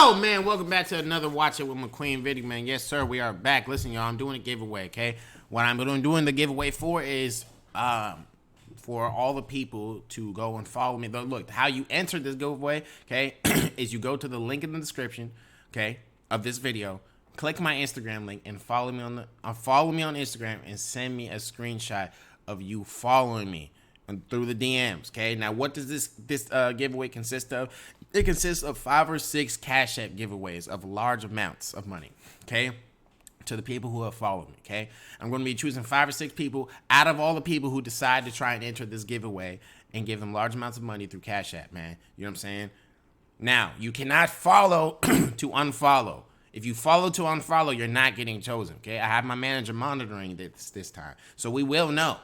Yo, man, welcome back to another Watch It with McQueen video, man. Yes, sir, we are back. Listen, y'all, I'm doing a giveaway, okay? What I'm doing the giveaway for is for all the people to go and follow me. Look, how you enter this giveaway, okay, is you go to the link in the description, okay, of this video, click my Instagram link, and follow me on Instagram and send me a screenshot of you following me through the DMs. Okay, now what does this giveaway consist of? It consists of 5 or 6 Cash App giveaways of large amounts of money. Okay, to the people who have followed me. Okay, I'm going to be choosing 5 or 6 people out of all the people who decide to try and enter this giveaway and give them large amounts of money through Cash App, man. You know what I'm saying? Now, you cannot follow to unfollow. If you follow to unfollow, you're not getting chosen. Okay, I have my manager monitoring this time, so we will know,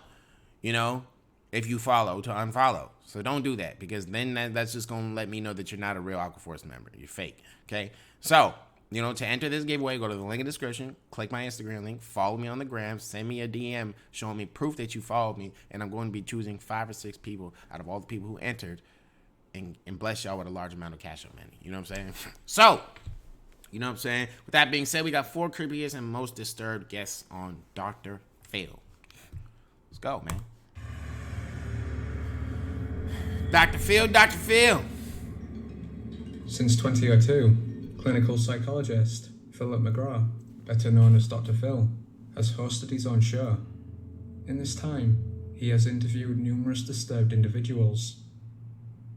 you know, if you follow to unfollow. So don't do that, because then that's just going to let me know that you're not a real Aquaforce member. You're fake. Okay, so, you know, to enter this giveaway, go to the link in the description, click my Instagram link, follow me on the gram, send me a DM showing me proof that you followed me, and I'm going to be choosing 5 or 6 people out of all the people who entered and bless y'all with a large amount of cash on money. You know what I'm saying? So, you know what I'm saying? With that being said, we got 4 creepiest and most disturbed guests on Dr. Phil. Let's go, man. Dr. Phil, Dr. Phil. Since 2002, clinical psychologist Philip McGraw, better known as Dr. Phil, has hosted his own show. In this time, he has interviewed numerous disturbed individuals.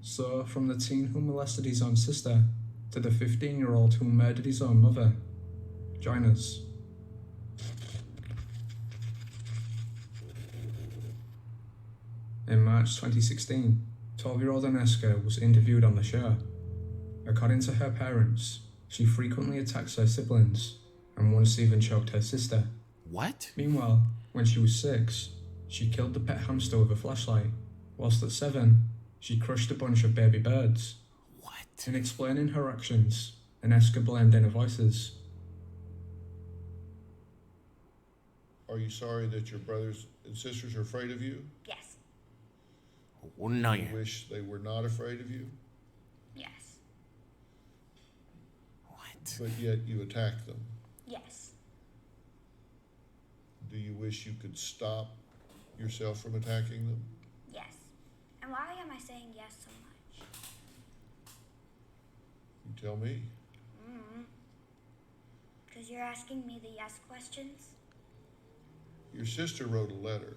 So, from the teen who molested his own sister to the 15-year-old who murdered his own mother. Join us. In March 2016, 12-year-old Aneska was interviewed on the show. According to her parents, she frequently attacks her siblings and once even choked her sister. What? Meanwhile, when she was 6, she killed the pet hamster with a flashlight, whilst at 7, she crushed a bunch of baby birds. What? In explaining her actions, Aneska blamed inner voices. Are you sorry that your brothers and sisters are afraid of you? Yes. Well, no, You wish they were not afraid of you, Yes. What? but yet you attack them. Yes. Do you wish you could stop yourself from attacking them? Yes. And why am I saying yes so much? You tell me. Because you're asking me the yes questions? Your sister wrote a letter.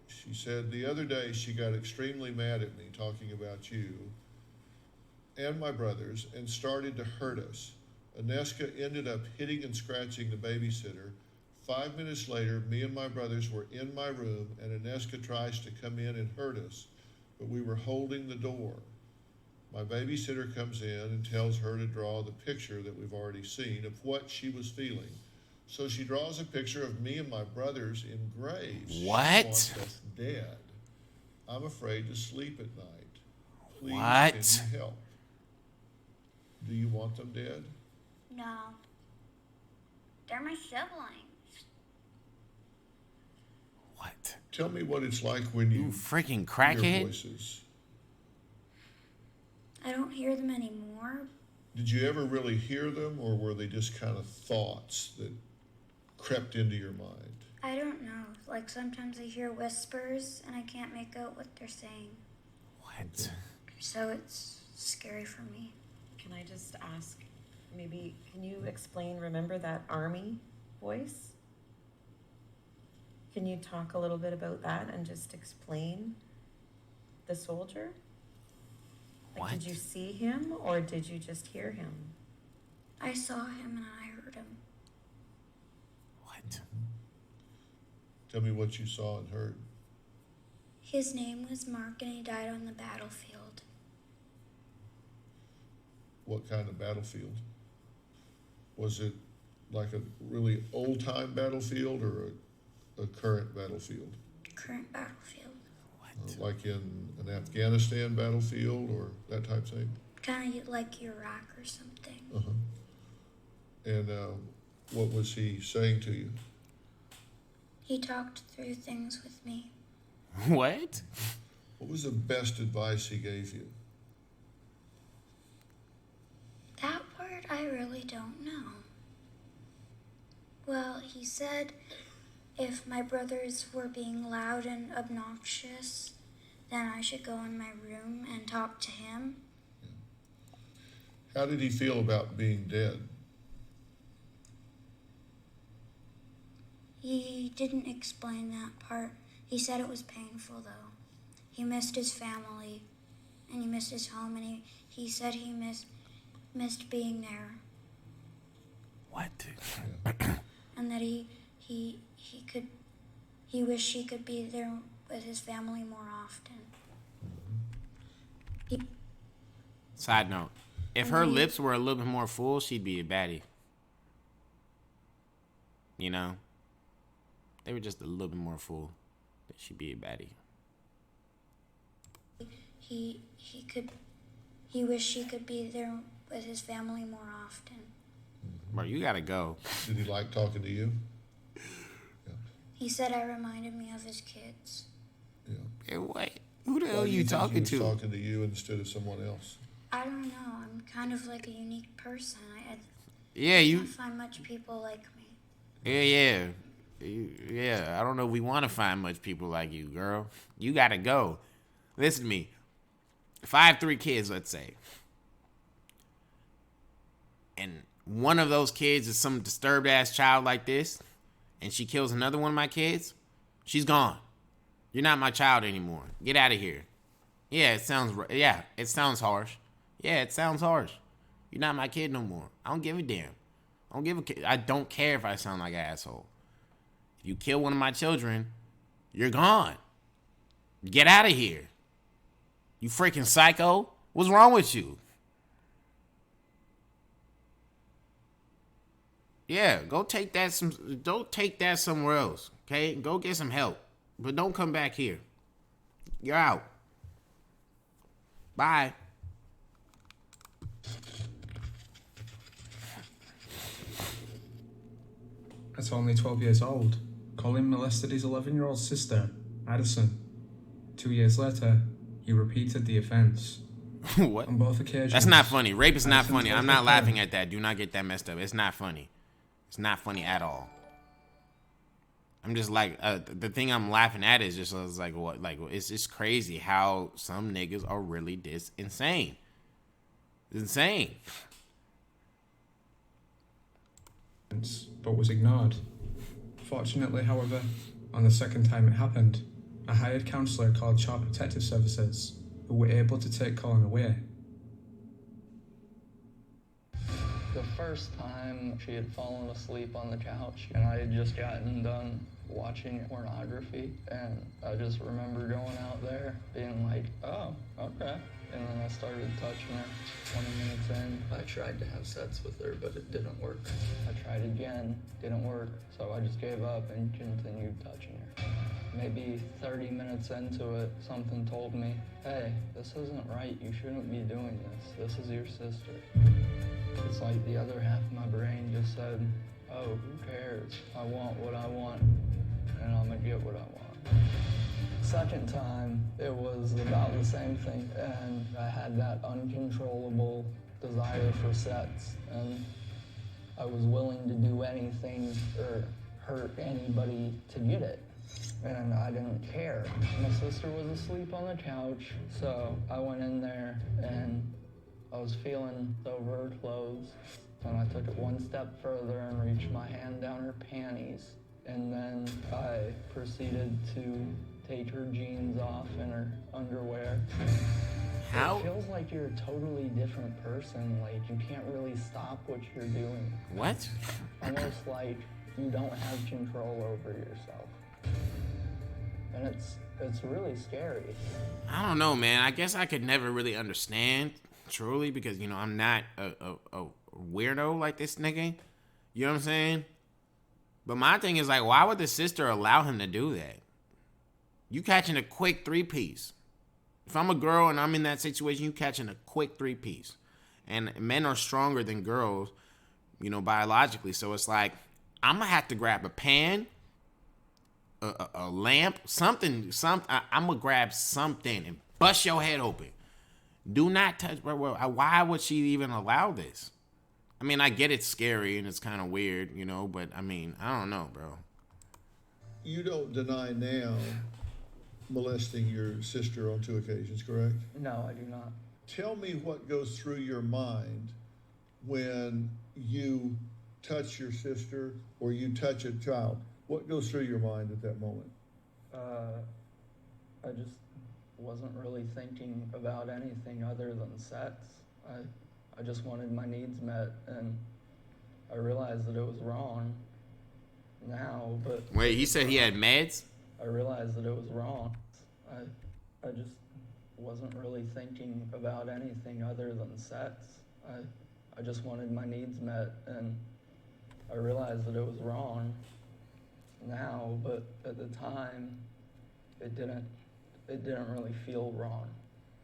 She said the other day she got extremely mad at me talking about you and my brothers and started to hurt us. Aneska ended up hitting and scratching the babysitter. 5 minutes later, me and my brothers were in my room and Aneska tries to come in and hurt us, but we were holding the door. My babysitter comes in and tells her to draw the picture that we've already seen of what she was feeling. So she draws a picture of me and my brothers in graves. What? She wants us dead. I'm afraid to sleep at night. Please, What? can you help? Do you want them dead? No. They're my siblings. What? Tell me what it's like when You you freaking hear crackhead. voices. I don't hear them anymore. Did you ever really hear them, or were they just kind of thoughts that crept into your mind? I don't know. Like sometimes I hear whispers and I can't make out what they're saying. What? So it's scary for me. Can I just ask, maybe, can you explain, remember that army voice? Can you talk a little bit about that and just explain the soldier? Like, What? did you see him or did you just hear him? I saw him and I heard him. What? Tell me what you saw and heard. His name was Mark and he died on the battlefield. What kind of battlefield? Was it like a really old-time battlefield or a current battlefield? Current battlefield. Like in an Afghanistan battlefield or that type of thing? Kind of like Iraq or something. Uh-huh. And what was he saying to you? He talked through things with me. What? What was the best advice he gave you? I really don't know. Well, he said if my brothers were being loud and obnoxious, then I should go in my room and talk to him. How did he feel about being dead? He didn't explain that part. He said it was painful, though. He missed his family, and he missed his home, and he said he missed being there, What? and that he wished he could be there with his family more often. Side note. If her lips were a little bit more full, she'd be a baddie. You know? They were just a little bit more full. She'd be a baddie. He wished he could be there with his family more often. Bro, you gotta go. Did he like talking to you? He said I reminded me of his kids. Yeah. Hey, wait. Who the hell Why are do you think talking he was to? talking to you instead of someone else? I don't know. I'm kind of like a unique person. I Yeah, can't you. find much people like me. Yeah. Yeah, I don't know if we want to find much people like you, girl. You gotta go. Listen to me. If I have 3 kids, let's say, and one of those kids is some disturbed ass child like this, and she kills another one of my kids, she's gone. You're not my child anymore. Get out of here. Yeah, it sounds harsh. Yeah, it sounds harsh. You're not my kid no more. I don't give a damn. I don't care if I sound like an asshole. If you kill one of my children, you're gone. Get out of here. You freaking psycho. What's wrong with you? Yeah, go take that somewhere else. Okay? Go get some help. But don't come back here. You're out. Bye. At only 12 years old, Colin molested his 11-year-old sister, Addison. 2 years later, he repeated the offense. What? On both occasions. That's not funny. Rape is not Addison funny. told I'm her not laughing parents- at that. Do not get that messed up. It's not funny. It's not funny at all. I'm just like, the thing I'm laughing at is just like, what? Like, it's just crazy how some niggas are really this insane. It's insane. But was ignored. Fortunately, however, on the second time it happened, a hired counsellor called Child Protective Services, who were able to take Colin away. The first time she had fallen asleep on the couch and I had just gotten done watching pornography, and I just remember going out there being like, oh, okay. And then I started touching her 20 minutes in. I tried to have sex with her, but it didn't work. I tried again, didn't work, so I just gave up and continued touching her. Maybe 30 minutes into it, something told me, hey, this isn't right, you shouldn't be doing this. This is your sister. It's like the other half of my brain just said, oh, who cares? I want what I want, and I'm gonna get what I want. Second time, it was about the same thing, and I had that uncontrollable desire for sex, and I was willing to do anything or hurt anybody to get it, and I didn't care. My sister was asleep on the couch, so I went in there, and I was feeling over her clothes, and I took it one step further and reached my hand down her panties, and then I proceeded to take her jeans off and her underwear. How? It feels like you're a totally different person, like you can't really stop what you're doing. What? Almost like you don't have control over yourself. And it's really scary. I don't know, man. I guess I could never really understand, truly, because, you know, I'm not a weirdo like this nigga. You know what I'm saying? But my thing is, like, why would the sister allow him to do that? You catching a quick 3-piece. If I'm a girl and I'm in that situation, you catching a quick 3-piece. And men are stronger than girls, you know, biologically. So it's like, I'm going to have to grab a pan, a lamp, something. I'm going to grab something and bust your head open. Do not touch. Why would she even allow this? I mean, I get it's scary and it's kind of weird, you know, but I mean, I don't know, bro. You don't deny now molesting your sister on 2 occasions, correct? No, I do not. Tell me what goes through your mind when you touch your sister or you touch a child. What goes through your mind at that moment? I just wasn't really thinking about anything other than sex. I just wanted my needs met, and I realized that it was wrong now, but... Wait, he said he had meds? I realized that it was wrong. I just wasn't really thinking about anything other than sex. I just wanted my needs met, and I realized that it was wrong now, but at the time, it didn't really feel wrong.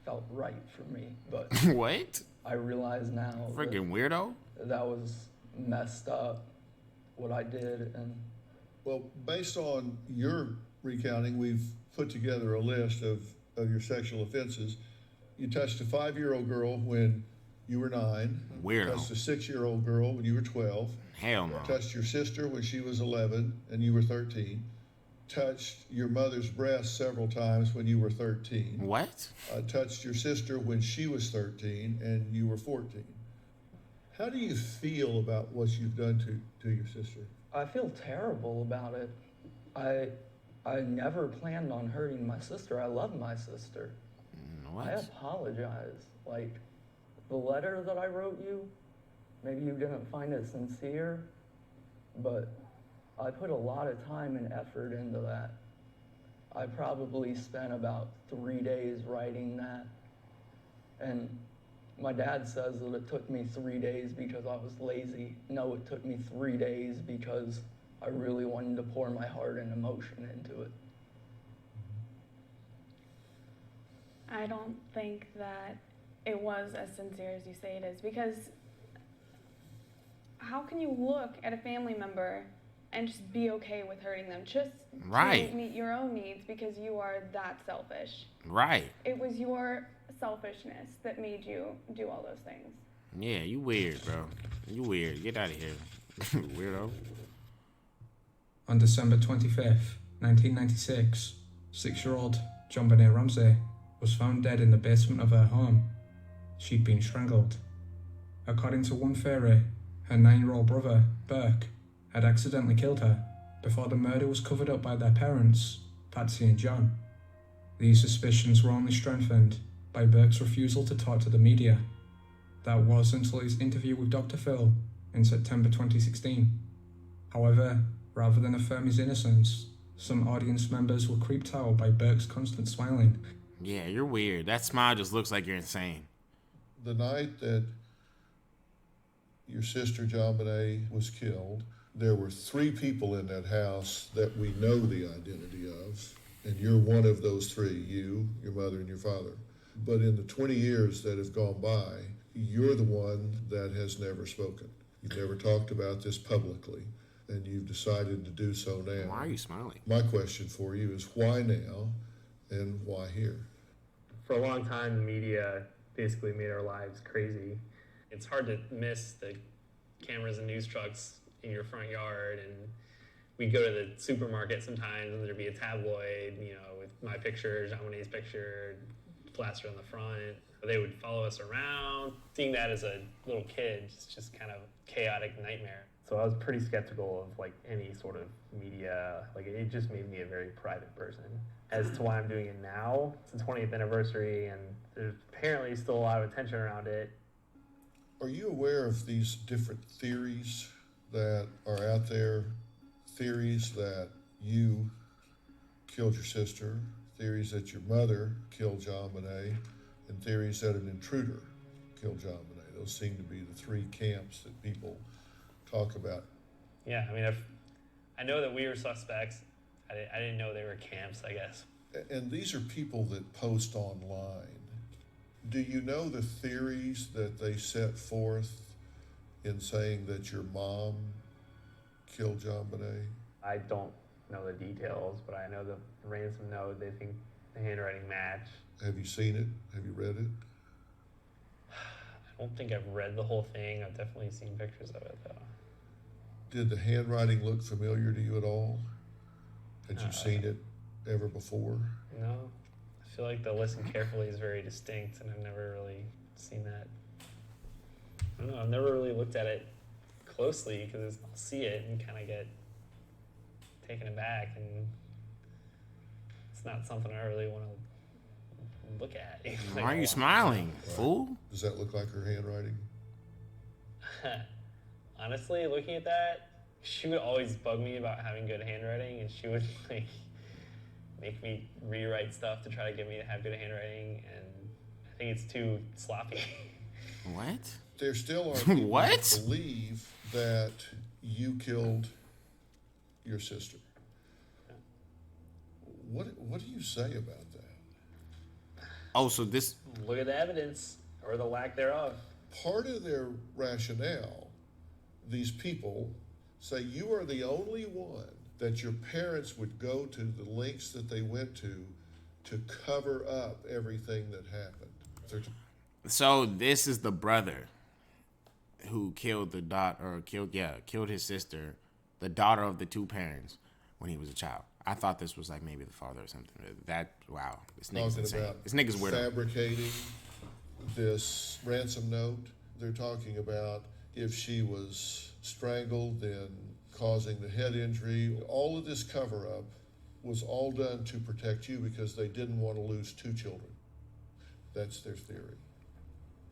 Felt right for me, but What? I realize now Freaking weirdo. that was messed up, what I did, and Well, based on your recounting, we've put together a list of your sexual offenses. You touched a 5-year-old girl when you were 9. Weirdo. Touched a 6-year-old girl when you were 12. Hell no. Touched your sister when she was 11 and you were 13. Touched your mother's breast several times when you were 13. What? Touched your sister when she was 13 and you were 14. How do you feel about what you've done to your sister? I feel terrible about it. I never planned on hurting my sister. I love my sister. I What? apologize. Like, the letter that I wrote you, maybe you didn't find it sincere, but I put a lot of time and effort into that. I probably spent about 3 days writing that. And my dad says that it took me 3 days because I was lazy. No, it took me 3 days because I really wanted to pour my heart and emotion into it. I don't think that it was as sincere as you say it is, because how can you look at a family member and just be okay with hurting them just Right. to meet your own needs because you are that selfish? Right. It was your selfishness that made you do all those things. Yeah, you weird, bro. You weird. Get out of here. Weirdo. On December 25th, 1996, 6-year-old JonBenet Ramsey was found dead in the basement of her home. She'd been strangled. According to one theory, her 9-year-old brother, Burke, had accidentally killed her before the murder was covered up by their parents, Patsy and John. These suspicions were only strengthened by Burke's refusal to talk to the media. That was until his interview with Dr. Phil in September 2016. However, rather than affirm his innocence, some audience members were creeped out by Burke's constant smiling. Yeah, you're weird. That smile just looks like you're insane. The night that your sister JonBenet was killed, there were 3 people in that house that we know the identity of, and you're one of those 3, you, your mother, and your father. But in the 20 years that have gone by, you're the one that has never spoken. You've never talked about this publicly, and you've decided to do so now. Why are you smiling? My question for you is why now and why here? For a long time, the media basically made our lives crazy. It's hard to miss the cameras and news trucks in your front yard, and we'd go to the supermarket sometimes and there'd be a tabloid, you know, with my picture, JonBenet's picture, plastered on the front. They would follow us around. Seeing that as a little kid, it's just kind of a chaotic nightmare. So I was pretty skeptical of like any sort of media. Like it just made me a very private person. As to why I'm doing it now, it's the 20th anniversary and there's apparently still a lot of attention around it. Are you aware of these different theories that are out there? Theories that you killed your sister, theories that your mother killed JonBenet, and theories that an intruder killed JonBenet. Those seem to be the 3 camps that people talk about. Yeah, I mean, I know that we were suspects. I didn't know they were camps, I guess. And these are people that post online. Do you know the theories that they set forth in saying that your mom killed JonBenet? I don't know the details, but I know the ransom note, they think the handwriting match. Have you seen it? Have you read it? I don't think I've read the whole thing. I've definitely seen pictures of it though. Did the handwriting look familiar to you at all? Had you seen it ever before? No, I feel like the listen carefully is very distinct, and I've never really seen that. I don't know. I've never really looked at it closely because I'll see it and kind of get taken aback, and it's not something I really want to look at. Why are you smiling, fool? Does that look like her handwriting? Honestly, looking at that, she would always bug me about having good handwriting, and she would like make me rewrite stuff to try to get me to have good handwriting, and I think it's too sloppy. What? There still are people What? that believe that you killed your sister. What do you say about that? Oh, so this. Look at the evidence, or the lack thereof. Part of their rationale, these people say you are the only one that your parents would go to the lengths that they went to cover up everything that happened. So this is the brother who killed the killed his sister, the daughter of the two parents, when he was a child. I thought this was like maybe the father or something. Wow, this nigga's Talking insane. about This nigga's weirdo. fabricating this ransom note. They're talking about if she was strangled, then causing the head injury. All of this cover-up was all done to protect you because they didn't want to lose two children. That's their theory.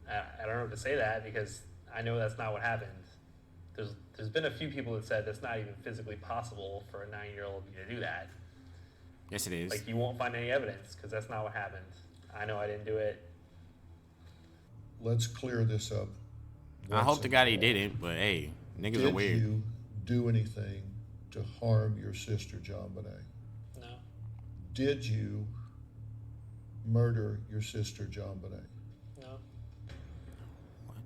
I don't know what to say that because I know that's not what happened. There's been a few people that said that's not even physically possible for a 9-year-old to do that. Yes, it is. Like, you won't find any evidence because that's not what happened. I know I didn't do it. Let's clear this up. I hope once to and God for he all. didn't, but hey, niggas are Did weird. you do anything to harm your sister, John Bonet? No. Did you murder your sister, John Bonet? No. What?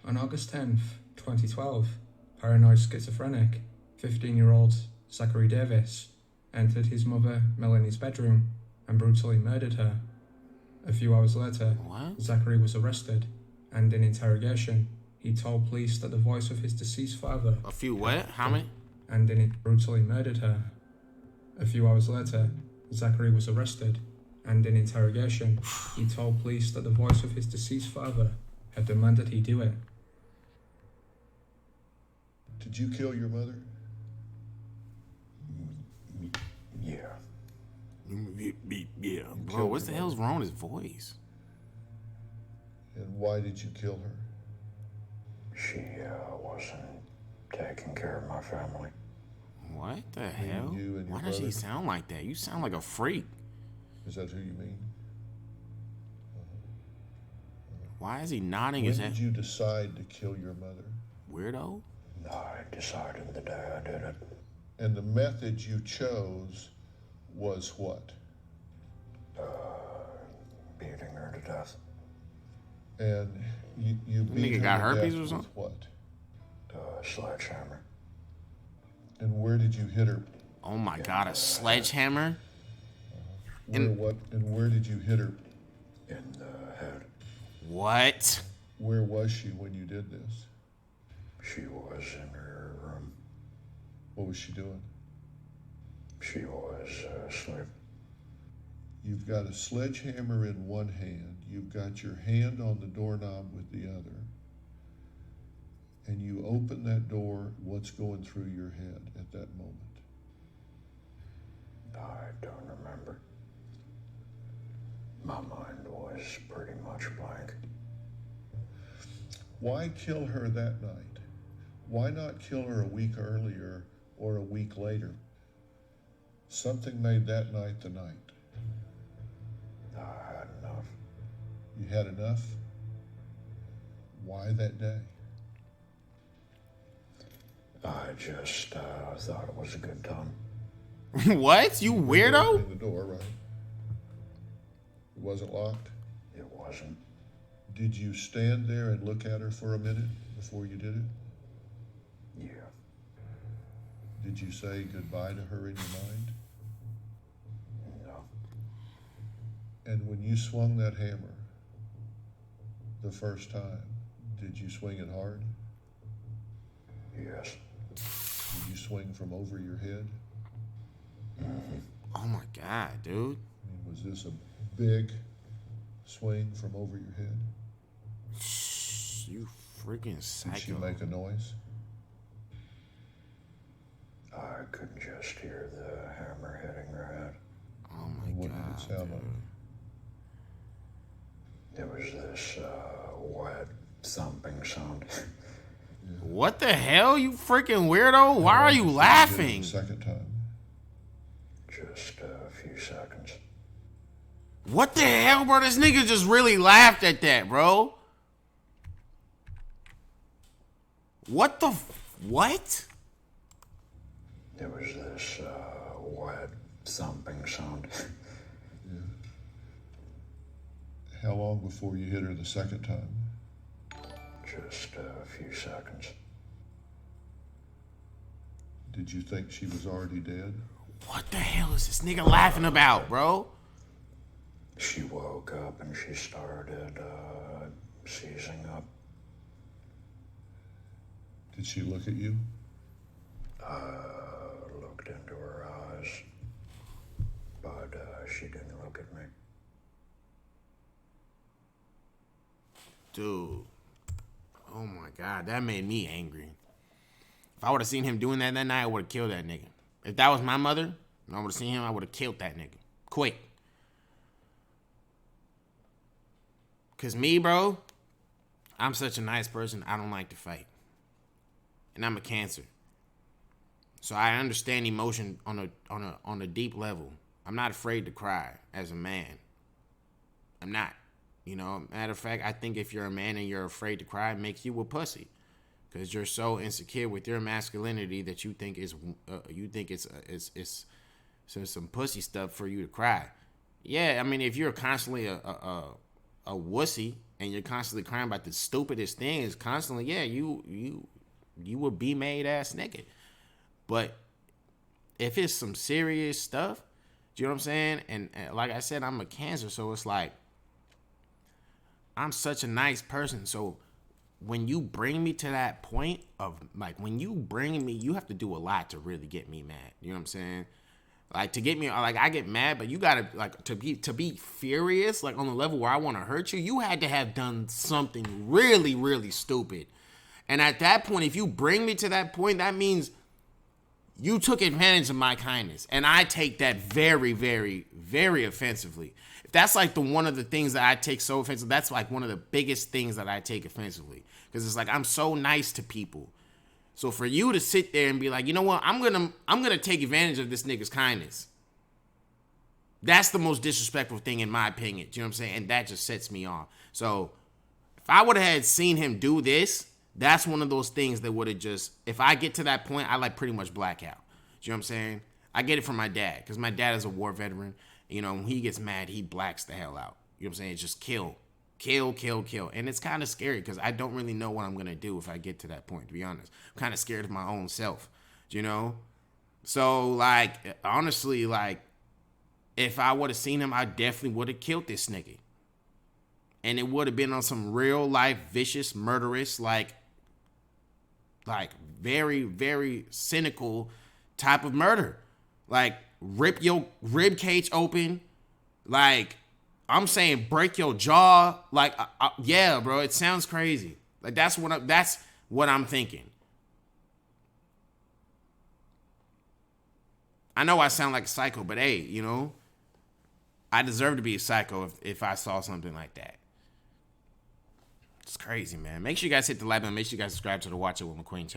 On August 10th, 2012, paranoid schizophrenic, 15-year-old Zachary Davis entered his mother Melanie's bedroom and brutally murdered her. A few hours later, What? Zachary was arrested, and in interrogation, he told police that the voice of his deceased father A few what? How many? and in it brutally murdered her. A few hours later, Zachary was arrested, and in interrogation, he told police that the voice of his deceased father had demanded he do it. Did you kill your mother? Yeah. Bro, what the hell's wrong with his voice? And why did you kill her? She wasn't taking care of my family. What the hell? you and your Why does he brother? sound like that? You sound like a freak. Is that who you mean? Why is he nodding When his head? did you decide to kill your mother? Weirdo? I decided the day I did it. And the method you chose was what? Beating her to death. And you beat Nigga her got to herpes death or with something? what? Sledgehammer. And where did you hit her? Oh my god, a sledgehammer? Where did you hit her? In the head. What? Where was she when you did this? She was in her room. What was she doing? She was asleep. You've got a sledgehammer in one hand. You've got your hand on the doorknob with the other. And you open that door. What's going through your head at that moment? I don't remember. My mind was pretty much blank. Why kill her that night? Why not kill her a week earlier or a week later? Something made that night the night. I had enough. You had enough? Why that day? I just thought it was a good time. What? You weirdo? Opening the door, right? It wasn't locked? It wasn't. Did you stand there and look at her for a minute before you did it? Yeah. Did you say goodbye to her in your mind? No. And when you swung that hammer the first time, did you swing it hard? Yes. Did you swing from over your head? Oh my God, dude. I mean, was this a big swing from over your head? You freaking psycho. Did she make a noise? I could just hear the hammer hitting her head. Oh my And what God. did it sound like? It was this wet thumping sound. What the hell, you freaking weirdo? Why are you Did it laughing? the second time. Just a few seconds. What the hell, bro? This nigga just really laughed at that, bro. What the what? It was this wet thumping sound. How long before you hit her the second time? Just a few seconds. Did you think she was already dead? What the hell is this nigga laughing about, bro? She woke up and she started seizing up. Did she look at you? Looked into her eyes, but she didn't look at me. Dude. Oh my God, that made me angry. If I would have seen him doing that night, I would have killed that nigga. If that was my mother, and I would have seen him, I would have killed that nigga. Quick. Cause me, bro, I'm such a nice person, I don't like to fight. And I'm a Cancer. So I understand emotion on a deep level. I'm not afraid to cry as a man. I'm not. You know, matter of fact, I think if you're a man and you're afraid to cry, it makes you a pussy. Because you're so insecure with your masculinity that you think it's some pussy stuff for you to cry. Yeah, I mean, if you're constantly a wussy and you're constantly crying about the stupidest things, constantly, yeah, you would be made ass nigga. But if it's some serious stuff, do you know what I'm saying? And like I said, I'm a Cancer, so it's like I'm such a nice person. So when you bring me to that point of like, when you bring me, you have to do a lot to really get me mad. You know what I'm saying? Like to get me, like I get mad, but you gotta like to be furious, like on the level where I want to hurt you. You had to have done something really, really stupid. And at that point, if you bring me to that point, that means you took advantage of my kindness. And I take that very, very, very offensively. If that's like one of the things that I take so offensively, that's like one of the biggest things that I take offensively. Because it's like I'm so nice to people. So for you to sit there and be like, you know what, I'm gonna take advantage of this nigga's kindness. That's the most disrespectful thing in my opinion. Do you know what I'm saying? And that just sets me off. So if I would have had seen him do this, that's one of those things that would have just, if I get to that point, I like pretty much black out. Do you know what I'm saying? I get it from my dad, because my dad is a war veteran. You know, when he gets mad, he blacks the hell out. You know what I'm saying? It's just kill. And it's kind of scary, because I don't really know what I'm going to do if I get to that point, to be honest. I'm kind of scared of my own self, you know? So, like, honestly, like, if I would have seen him, I definitely would have killed this nigga. And it would have been on some real life, vicious, murderous, like very, very cynical type of murder. Like, rip your rib cage open. Like, I'm saying break your jaw. Like, yeah, bro, it sounds crazy. Like, that's what I'm thinking. I know I sound like a psycho, but hey, you know, I deserve to be a psycho if I saw something like that. It's crazy, man. Make sure you guys hit the like button. Make sure you guys subscribe to the Watch It with McQueen channel.